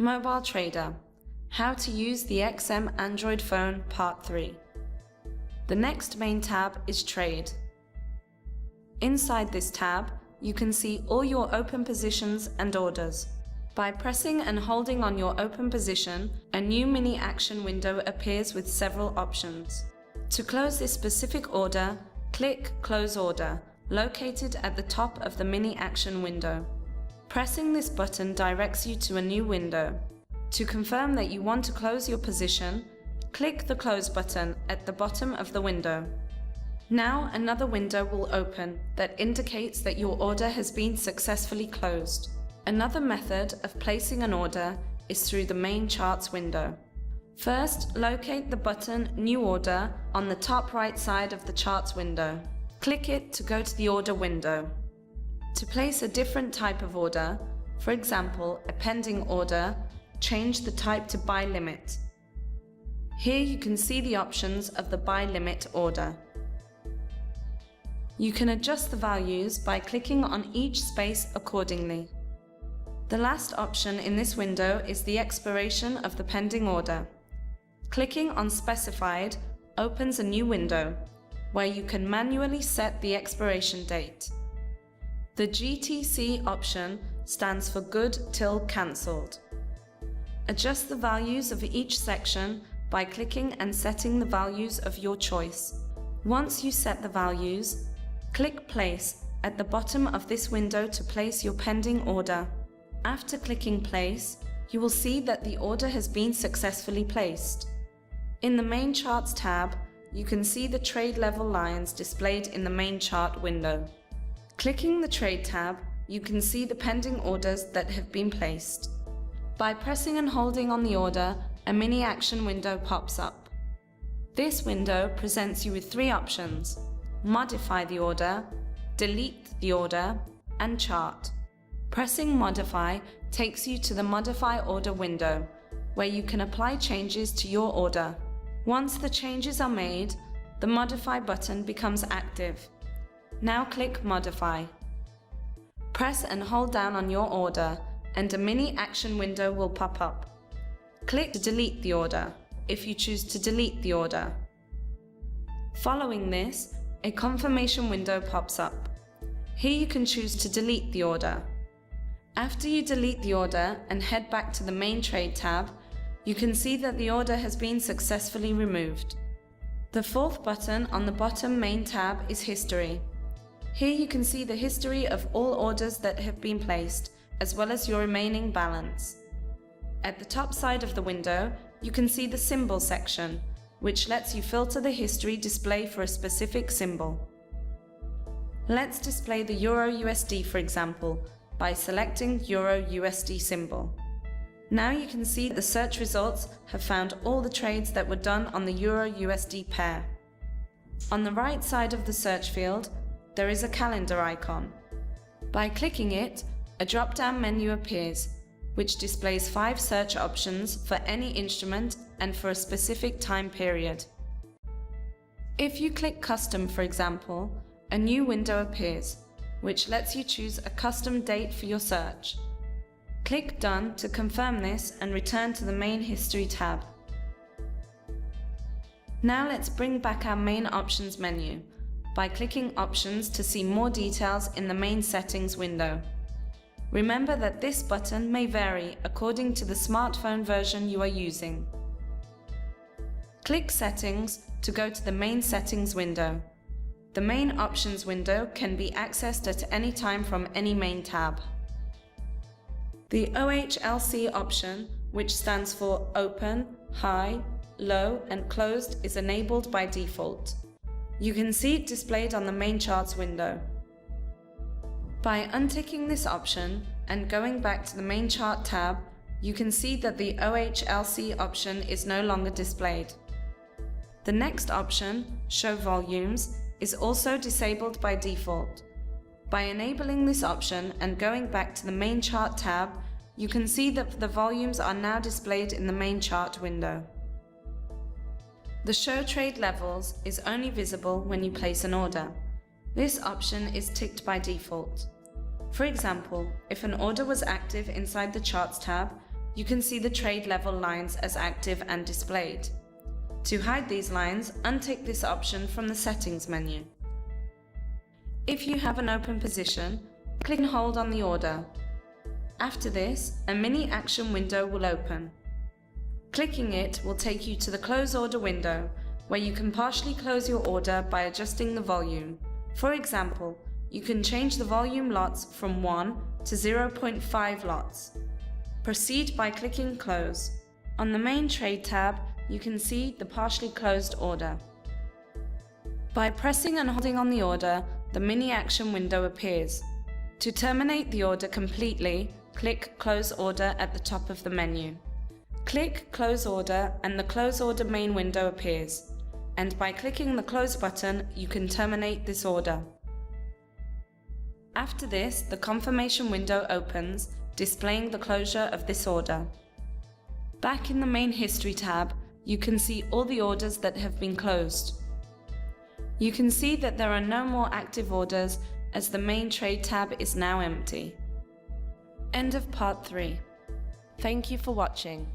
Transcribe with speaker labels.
Speaker 1: Mobile Trader. How to use the XM Android phone Part 3. The next main tab is Trade. Inside this tab, you can see all your open positions and orders. By pressing and holding on your open position, a new mini action window appears with several options. To close this specific order, click Close Order, located at the top of the mini action window. Pressing this button directs you to a new window. To confirm that you want to close your position, click the Close button at the bottom of the window. Now another window will open that indicates that your order has been successfully closed. Another method of placing an order is through the main charts window. First, locate the button New Order on the top right side of the charts window. Click it to go to the order window. To place a different type of order, for example, a pending order, change the type to Buy Limit. Here you can see the options of the Buy Limit order. You can adjust the values by clicking on each space accordingly. The last option in this window is the expiration of the pending order. Clicking on Specified opens a new window where you can manually set the expiration date. The GTC option stands for Good Till Cancelled. Adjust the values of each section by clicking and setting the values of your choice. Once you set the values, click Place at the bottom of this window to place your pending order. After clicking Place, you will see that the order has been successfully placed. In the Main Charts tab, you can see the trade level lines displayed in the main chart window. Clicking the Trade tab, you can see the pending orders that have been placed. By pressing and holding on the order, a mini action window pops up. This window presents you with three options: Modify the order, Delete the order, and Chart. Pressing Modify takes you to the Modify Order window, where you can apply changes to your order. Once the changes are made, the Modify button becomes active. Now click Modify. Press and hold down on your order, and a mini action window will pop up. Click to delete the order, if you choose to delete the order. Following this, a confirmation window pops up. Here you can choose to delete the order. After you delete the order and head back to the Main Trade tab, you can see that the order has been successfully removed. The fourth button on the bottom main tab is History. Here you can see the history of all orders that have been placed, as well as your remaining balance. At the top side of the window, you can see the Symbol section, which lets you filter the history display for a specific symbol. Let's display the Euro USD, for example, by selecting Euro USD symbol. Now you can see the search results have found all the trades that were done on the Euro USD pair. On the right side of the search field, there is a calendar icon. By clicking it, a drop-down menu appears, which displays 5 search options for any instrument and for a specific time period. If you click Custom, for example, a new window appears, which lets you choose a custom date for your search. Click Done to confirm this and return to the Main History tab. Now let's bring back our Main Options menu by clicking Options to see more details in the Main Settings window. Remember that this button may vary according to the smartphone version you are using. Click Settings to go to the Main Settings window. The Main Options window can be accessed at any time from any main tab. The OHLC option, which stands for Open, High, Low, and Closed, is enabled by default. You can see it displayed on the Main Charts window. By unticking this option and going back to the Main Chart tab, you can see that the OHLC option is no longer displayed. The next option, Show Volumes, is also disabled by default. By enabling this option and going back to the Main Chart tab, you can see that the volumes are now displayed in the Main Chart window. The Show Trade Levels is only visible when you place an order. This option is ticked by default. For example, if an order was active inside the Charts tab, you can see the trade level lines as active and displayed. To hide these lines, untick this option from the Settings menu. If you have an open position, click and hold on the order. After this, a mini action window will open. Clicking it will take you to the Close Order window, where you can partially close your order by adjusting the volume. For example, you can change the volume lots from 1 to 0.5 lots. Proceed by clicking Close. On the Main Trade tab, you can see the partially closed order. By pressing and holding on the order, the mini action window appears. To terminate the order completely, click Close Order at the top of the menu. Click Close Order and the Close Order main window appears, and by clicking the Close button, you can terminate this order. After this, the confirmation window opens, displaying the closure of this order. Back in the Main History tab, you can see all the orders that have been closed. You can see that there are no more active orders as the Main Trade tab is now empty. End of part 3. Thank you for watching.